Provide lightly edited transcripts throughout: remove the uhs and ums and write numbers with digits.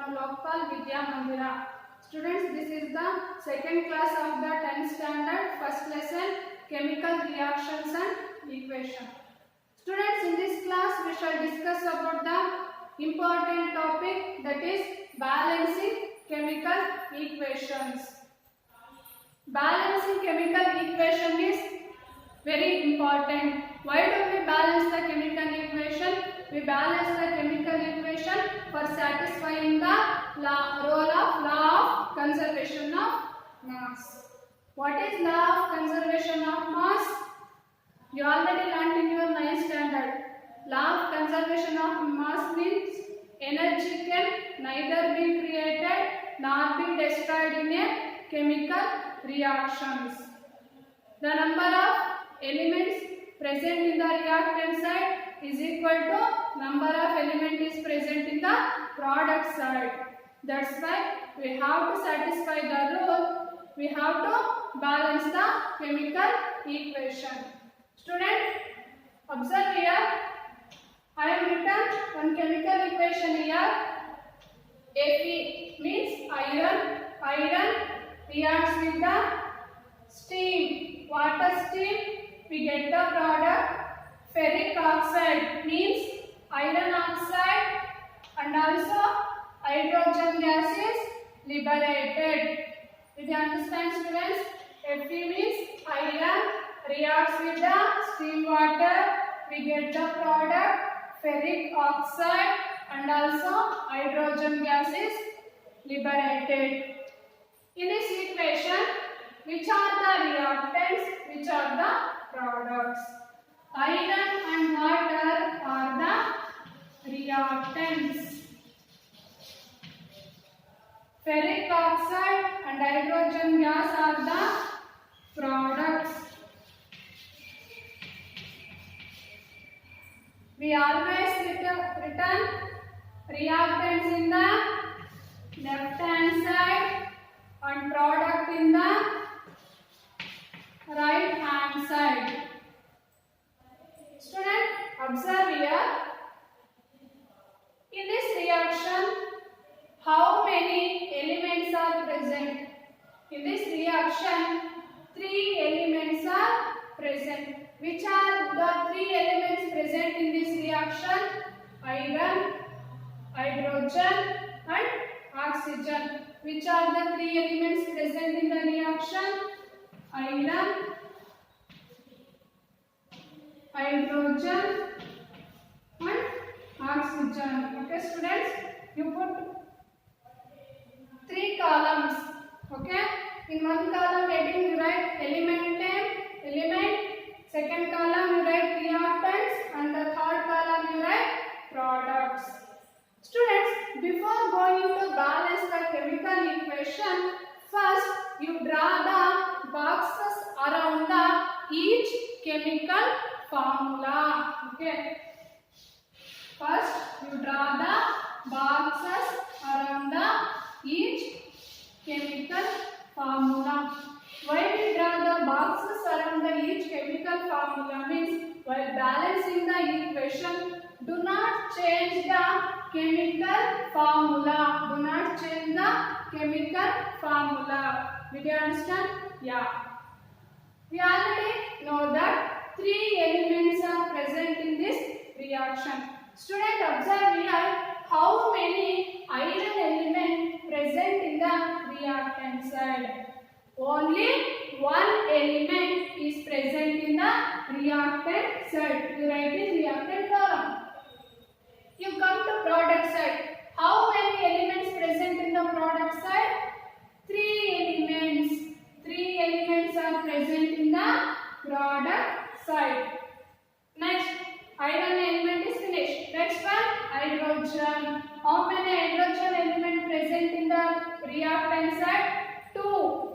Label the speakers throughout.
Speaker 1: from Lokpal Vidya Mandira. Students, this is the second class of the 10th standard, first lesson, chemical reactions and equation. Students, in this class we shall discuss about the important topic, that is balancing chemical equations. Balancing chemical equation is very important. Why do we balance the chemical equation? We balance the chemical equation for satisfying the role of law of conservation of mass. What is law of conservation of mass? You already learned in your 9th standard. Law of conservation of mass means energy can neither be created nor be destroyed in a chemical reactions. The number of elements present in the reactant side is equal to number of elements is present in the product side. That's why we have to satisfy the rule. We have to balance the chemical equation. Student, observe here. I have written one chemical equation here. Fe means iron. Iron reacts with the steam. Water steam. We get the product. Ferric oxide means iron oxide, and also hydrogen gas is liberated. Did you understand, students? Fe means iron reacts with the steam water. We get the product ferric oxide, and also hydrogen gas is liberated. In this equation, which are the reactants? Which are the products? Iron and water are the reactants. Ferric oxide and hydrogen gas are the products. We always written reactants in the left hand side and product in the right hand side. Student, observe here. In this reaction, how many elements are present? In this reaction, 3 elements are present. Which are the 3 elements present in this reaction? Iron, hydrogen and oxygen. Which are the 3 elements present in the reaction? Iron, hydrogen and oxygen. Okay, students, you put 3 columns. Okay, in one column heading you write element name, element. Second column you write reactants, and the third column you write products. Students, before going to balance the chemical equation, first you draw the boxes around the each chemical formula. Okay. First you draw the boxes around the each chemical formula. Why we draw the boxes around the each chemical formula means while balancing the equation, do not change the chemical formula. Do not change the chemical formula. Did you understand? Yeah. We already know that 3 elements are present in this reaction. Student, observe here how many iron elements present in the reactant side. Only 1 element is present in the reactant side. You write in reactant column. You come to product side. How many elements present in the product side? 3 elements. 3 elements are present in the product side. Next, iron element is finished. Next one, hydrogen. How many hydrogen elements present in the reactant side? 2.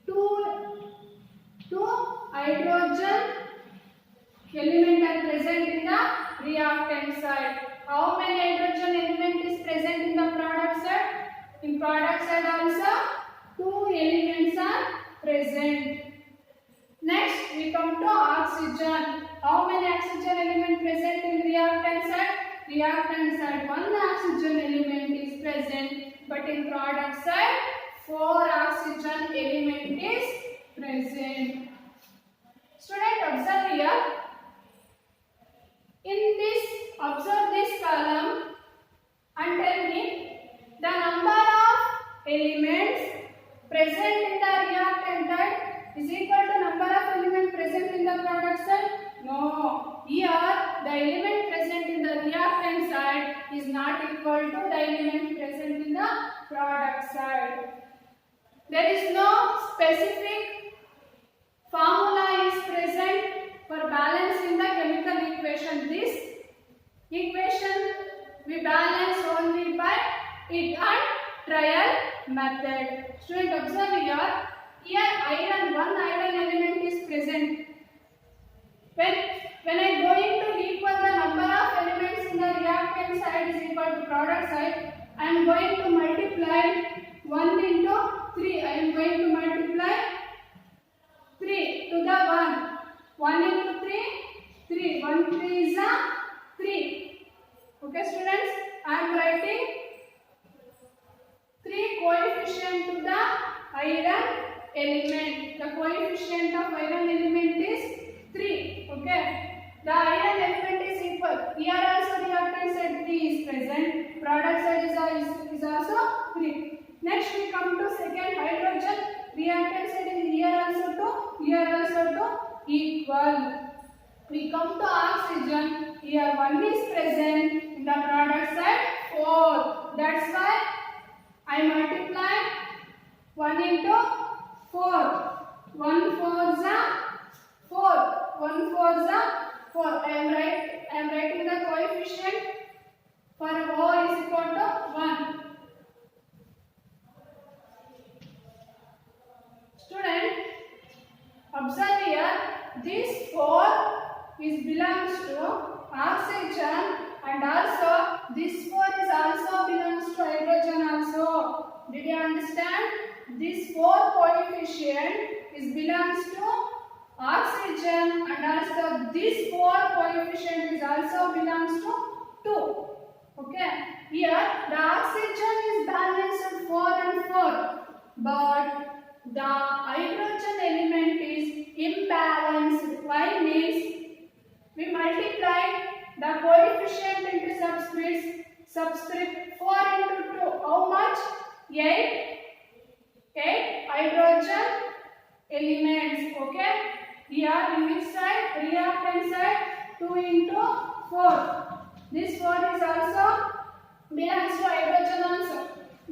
Speaker 1: 2 hydrogen elements are present in the reactant side. How many hydrogen elements is present in the product side? In product side also 2 elements are present. Next we come to oxygen. How many oxygen elements present in reactant side? Reactant side 1 oxygen element is present, but in product side 4 oxygen element is present. Student, observe here. Observe this column and tell me the number of elements present in the reactant side is equal to number of elements present in the product side. No, here the element present in the reactant side is not equal to the element present in the product side. There is no specific formula is present for balancing the chemical equation. This equation we balance only by it and trial method. Student, observe here. Here iron, one iron element is present. When I going to equal the number of elements in the reactant side is equal to product side, I am going to multiply 1 into 3. I am going to multiply 3 to the 1. 1 into 3, 3. 1 3 is a 3. Okay, students, I am writing 3 coefficient to the iron element. The coefficient of iron element is 3. Okay. The iron element is equal. Here also reactant side 3 is present. Product side is also 3. Next we come to second hydrogen. Reactant side is here also 2. Here also 2 equal. We come to oxygen. Here 1 is present. In the product side 4. That's why I multiply 1 into 4. 1 4 is 4. 1 4 is 4. I am writing the coefficient for O is equal to 1. Student, observe here. This 4 belongs to oxygen, and also this 4 is also belongs to hydrogen also. Did you understand? This 4 coefficient belongs to oxygen, and also this 4 coefficient is also belongs to 2. Okay. Here the oxygen is balanced 4 and 4, but the hydrogen element is imbalanced. Why? Means we multiply the coefficient into subscript 4 into 2. How much? 8 hydrogen elements. Okay. Here in which side? Reactant side 2 into 4. This 4 is also belongs to hydrogen also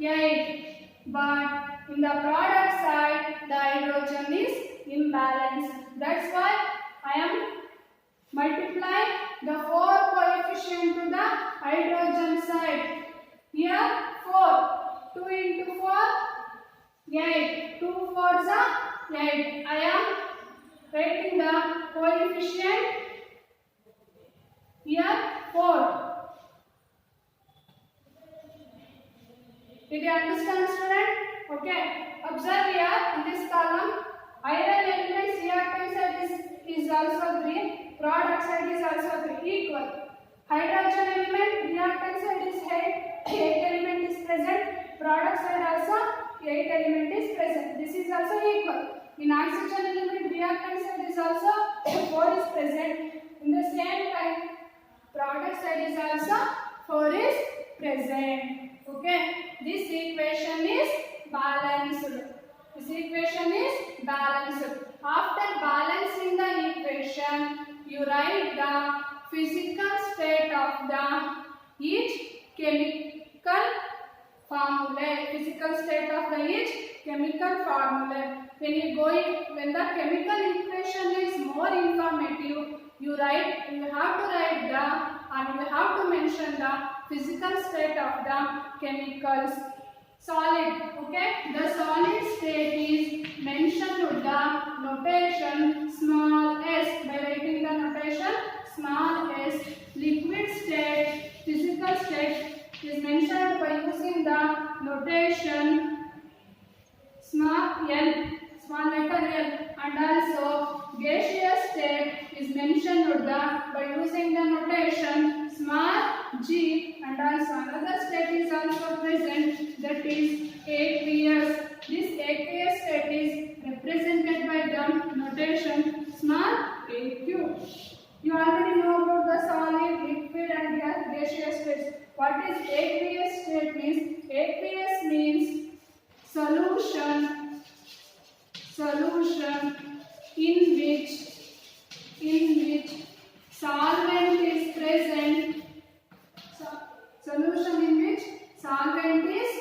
Speaker 1: 8. But in the product side the hydrogen is imbalanced. That's why I am multiplying the 4 coefficient to the hydrogen side. Here 4. 2 into 4 8. 2 4s are 8. I am writing the coefficient here 4. Did you understand, student? Okay. Observe here in this column, iron elements reactant side is also 3. Product side is also 3. Equal. Hydrogen element reactant side is 8 element is present. Product side also 8 element is present. This is also equal. In oxygen element reactant side is also 4 is present. In the same time product side is also 4 is present. Okay. This equation is balanced. This equation is balanced. After balancing the equation, you write the physical state of the each chemical formula. Physical state of the each chemical formula. When the chemical equation is more informative, you have to mention the physical state of the chemicals. Solid. Okay. The solid state is mentioned with the notation small s. By writing the notation small s. Liquid state, physical state is mentioned by using the notation small n, small letter l, and also gaseous state is mentioned by using the notation small G, and also another state is also present, that is aqueous. This aqueous state is represented by the notation small aq. You already know about the solid, liquid and gaseous states. What is aqueous state means? Aqueous means solution in which solvent is present. Solution in which solvent is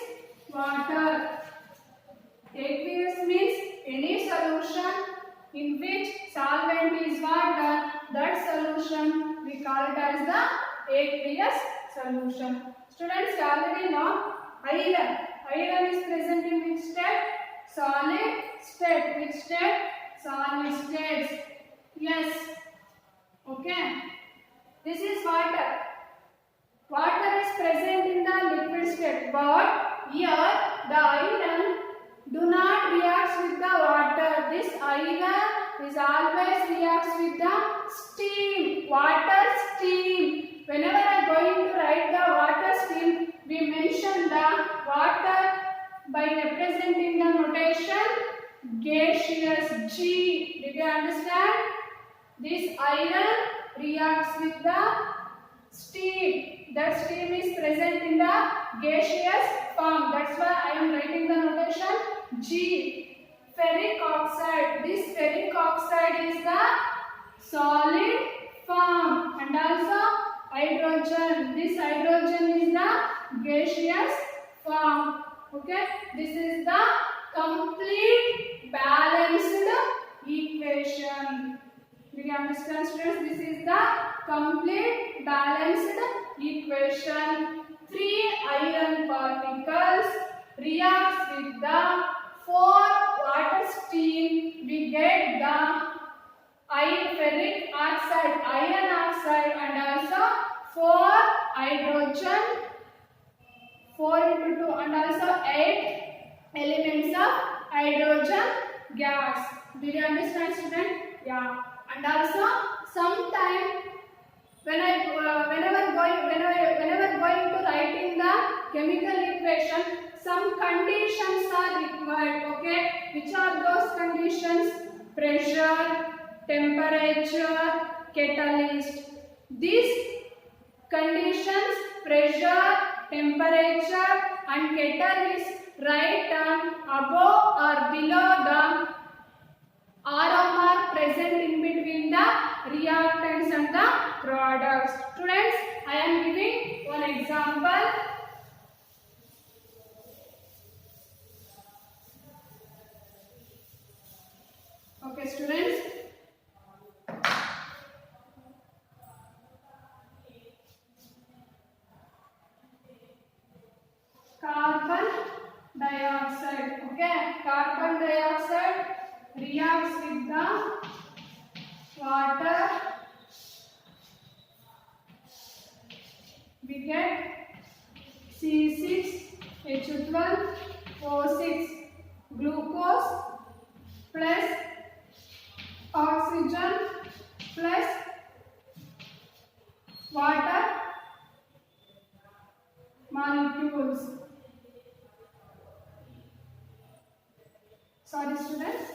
Speaker 1: water. Aqueous means any solution in which solvent is water. That solution we call it as the aqueous solution. Students, you already know iron. Iron is present in which state? Solid state. Which state? Solid states. Yes. Okay. This is water. Water is present in the liquid state, but here the iron do not react with the water. This iron is always reacts with the steam. Water steam. Whenever I am going to write the water steam, we mention the water by representing the notation gaseous G. Did you understand? This iron reacts with the steam. That steam is present in the gaseous form. That's why I am writing the notation G. Ferric oxide. This ferric oxide is the solid form, and also hydrogen. This hydrogen is the gaseous form. Okay. This is the complete balanced equation. Do you understand, students? This is the complete balanced equation. 3 iron particles reacts with the 4 water steam. We get the ferric oxide, iron oxide, and also 4 hydrogen, 4 into 2, and also 8 elements of hydrogen gas. Did you understand, student? Yeah. And also sometime whenever going to writing the chemical equation, some conditions are required. Okay, which are those conditions? Pressure, temperature, catalyst. These conditions, pressure, temperature and catalyst, write above or below the RMR present in between the reactants and the products. Students, I am giving one example. Okay, students. Carbon dioxide. Okay, carbon dioxide reacts with the water. We get C6H12O6 glucose plus oxygen plus water molecules. Sorry, students.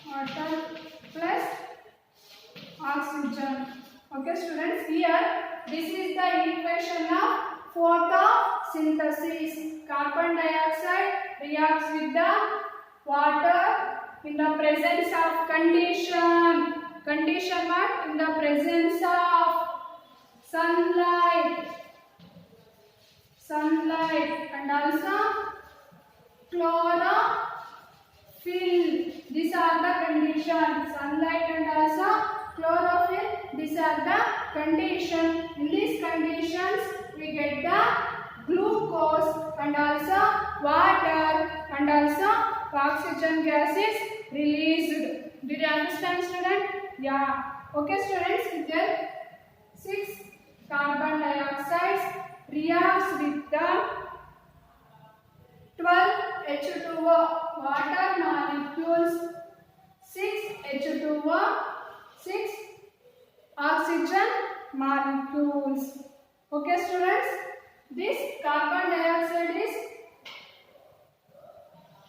Speaker 1: Water plus oxygen. Okay, students, here this is the equation of photosynthesis. Carbon dioxide reacts with the water in the presence of condition. Condition what? In the presence of sunlight and also chlorophyll. These are the conditions. Sunlight and also chlorophyll. These are the conditions. In these conditions, we get the glucose and also water and also oxygen gas is released. Did you understand, student? Yeah. Okay, students. Here 6 carbon dioxides reacts with the 12 H2O water molecules, 6 H2O, 6 oxygen molecules. Okay, students, this carbon dioxide is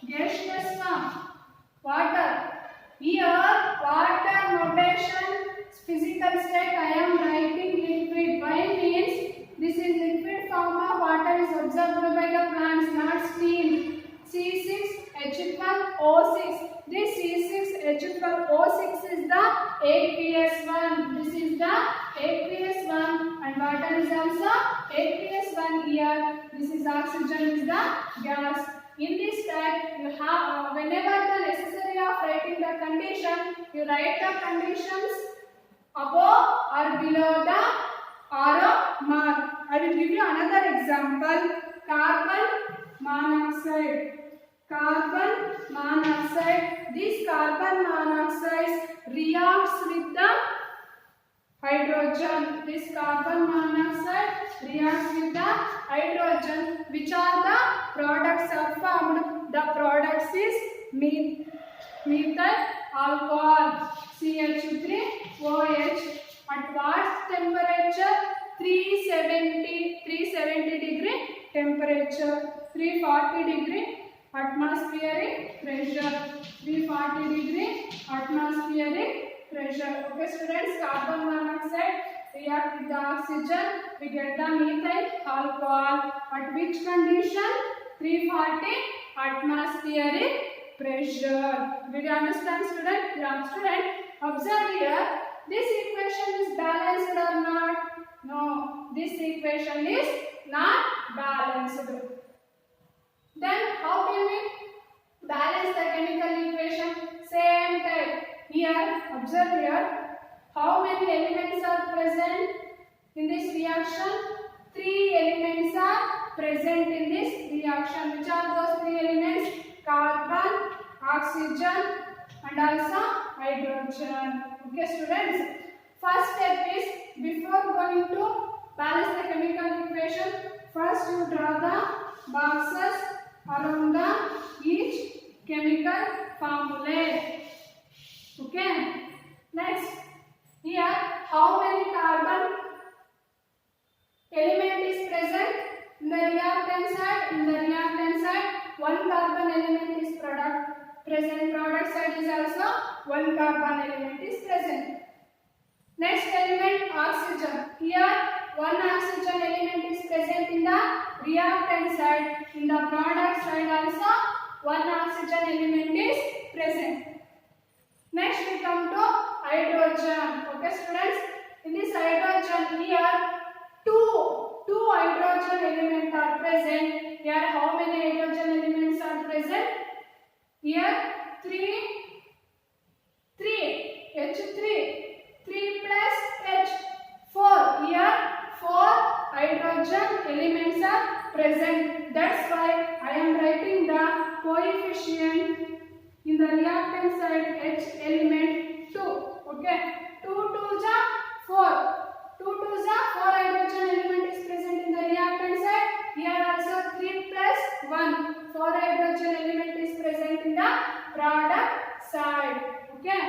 Speaker 1: gaseous form. Water. Here, water notation, physical state, I am writing liquid. Why means this is liquid form of water is observed by the plants, not steam. C6H12O6. This C6H12O6 is the aqueous one. This is the aqueous one, and water is also aqueous one here. This is oxygen is the gas. In this type, you have whenever the necessary of writing the condition, you write the conditions above or below the arrow mark. I will give you another example. Carbon monoxide. Carbon monoxide. This carbon monoxide reacts with the hydrogen. This carbon monoxide reacts with the hydrogen. Which are the products are formed? The products is methyl alcohol, CH3OH. At what temperature? 370 degree temperature, 340 degree atmospheric pressure, 340 degree atmospheric pressure. Okay, students, carbon monoxide react with the oxygen, we get the methyl alcohol. At which condition? 340 atmospheric pressure. Did you understand, student? Yeah, student, observe here. This equation is balanced or not? No, this equation is not balanced. Then how can we balance the chemical equation? Same type. Here, observe here. How many elements are present in this reaction? 3 elements are present in this reaction. Which are those 3 elements? Carbon, oxygen, and also hydrogen. Okay, students. First step is, before going to balance the chemical equation, first you draw the boxes around the each chemical formulae. Okay. Next, here how many carbon element is present in the reactant side? In the reactant side, 1 carbon element is present. Product side is also 1 carbon element is present. Next element, oxygen. Here 1 oxygen element is present in the reactant side. In the product side also 1 oxygen element is present. Next we come to hydrogen. Okay, students, in this hydrogen here two hydrogen elements are present. Here how many hydrogen elements are present? Here 3 H3 3 plus H 4. Here 4 hydrogen elements are present. That's why I am writing the coefficient in the reactant side H element 2. Okay, 2 2s are 4. 2 2s are 4 hydrogen element is present in the reactant side. Here also 3 plus 1. 4 hydrogen element is present in the product side. Okay.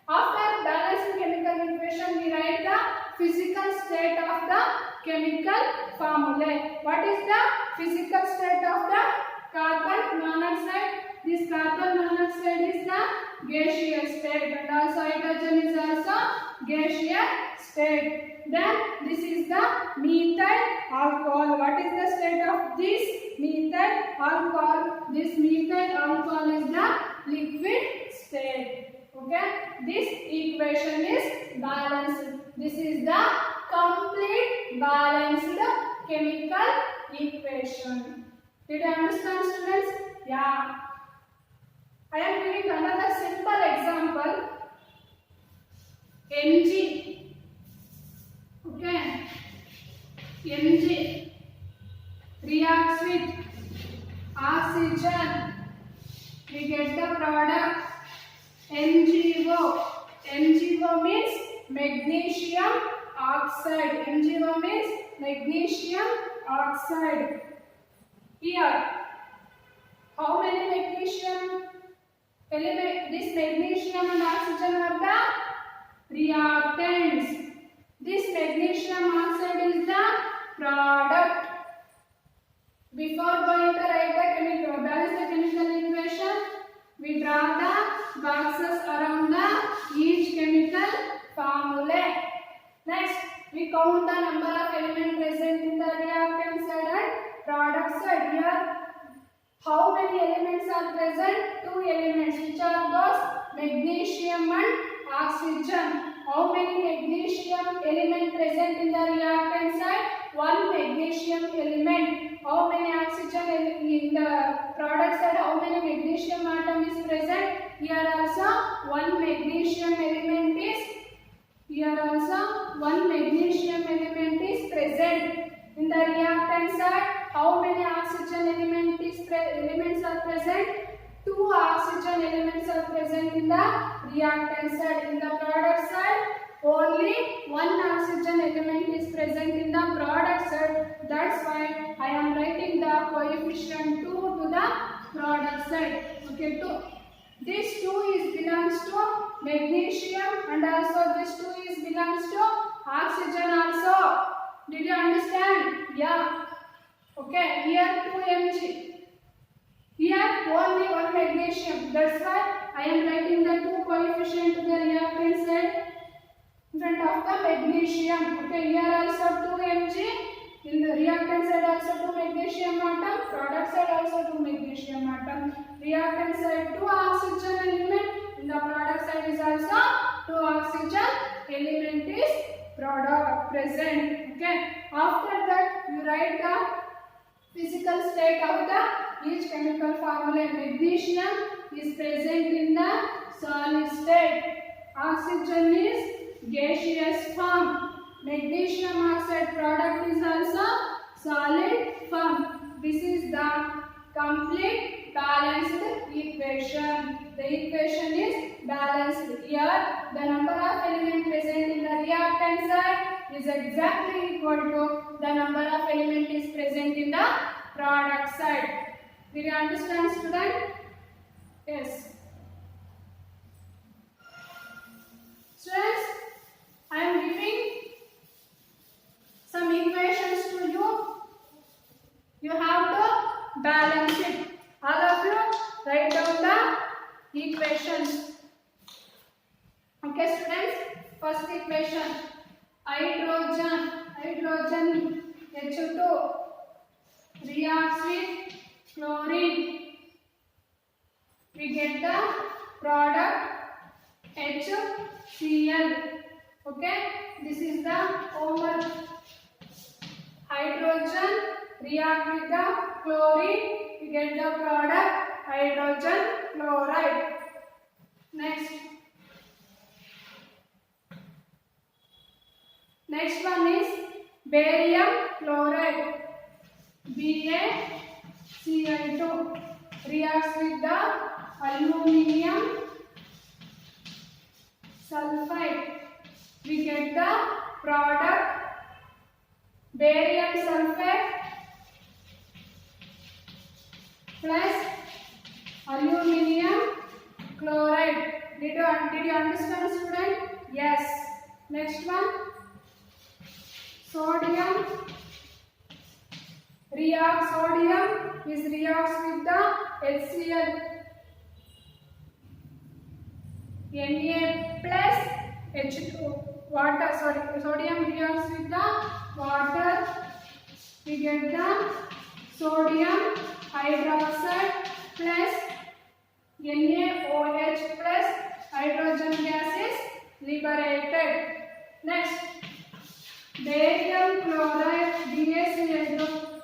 Speaker 1: After balancing chemical equation, we write the physical state of the chemical formulae. What is the physical state of the carbon monoxide? This carbon monoxide is the gaseous state, and also hydrogen is also gaseous state. Then this is the methyl alcohol. What is the state of this methyl alcohol? This methyl alcohol is the liquid state. Okay, this equation is balanced. This is the complete balanced chemical equation. Did you understand, students? Yeah. I am giving another simple example. Mg. Okay. Mg reacts with oxygen. We get the product MgO. MgO means magnesium oxide. MgO means magnesium oxide. Here, how many magnesium element? This magnesium and oxygen are the reactants. This magnesium oxide is the product. Before going to write the chemical, balance the chemical equation, we draw the boxes around the each chemical formula. Next, we count the number of elements present in the reactant side and product side. Here, how many elements are present? 2 elements. Which are those? Magnesium and oxygen. How many magnesium elements present in the reactant side? 1 magnesium element. How many oxygen in the product side? How many magnesium atom is present? Here also 1 magnesium element is. Here also 1 magnesium element is present. In the reactant side, how many oxygen elements are present? 2 oxygen elements are present in the reactant side. In the product side, only 1 oxygen element is present in the product side. That's why I am writing the coefficient 2 to the product side. Okay, 2. This 2 belongs to magnesium, and also this 2 belongs to oxygen also. Did you understand? Yeah. Okay, here 2 Mg. Here only 1 magnesium. That's why I am writing the 2 coefficient to the reactant side in front of the magnesium. Okay, here also 2 Mg. In the reactant side also 2 magnesium atom. Product side also 2 magnesium atom. Reactant side 2 oxygen element. In the product side is also 2 oxygen element is present. Okay. After that, you write the physical state of the each chemical formula. Magnesium is present in the solid state. Oxygen is gaseous form. Magnesium oxide product is also solid form. This is the complete balanced equation. The equation is balanced. Here, the number of elements present in the reactant side is exactly equal to the number of elements is present in the product side. Did you understand, student? Yes. Students, I am giving some equations to you. You have to balance it. All of you write down the equations. Okay, students. First equation: hydrogen H2 reacts with chlorine. We get the product HCl. Okay, this is the homework. Hydrogen react with the chlorine. We get the product hydrogen chloride. Next one is barium chloride. BaCl2 reacts with the aluminium sulfide. We get the product barium sulfate plus aluminium chloride. Did you understand, student? Yes. Next one, sodium reacts with the HCl. Na plus H2 water. Sodium reacts with the water. We get the sodium hydroxide plus NaOH plus hydrogen gas is liberated. Next, barium chloride BaCl2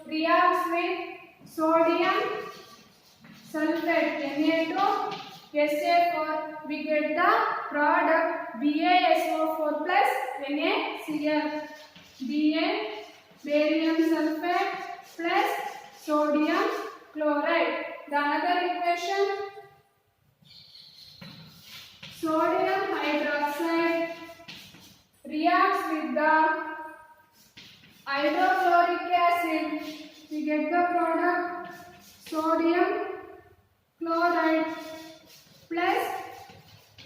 Speaker 1: reacts with sodium sulfate Na2SO4. We get the product BaSO4 plus NaCl. Barium sulfate plus sodium chloride. The another equation, sodium hydroxide reacts with the hydrochloric acid. We get the product sodium chloride plus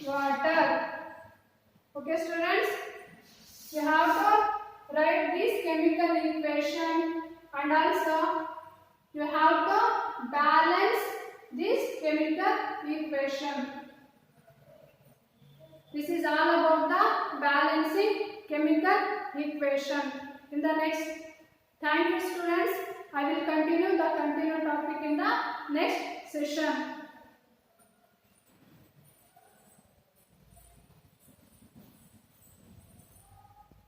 Speaker 1: water. Okay, students, you have to write this chemical equation. and also you have to balance this chemical equation. This is all about the balancing chemical equation. In the next, thank you students. I will continue the topic in the next session.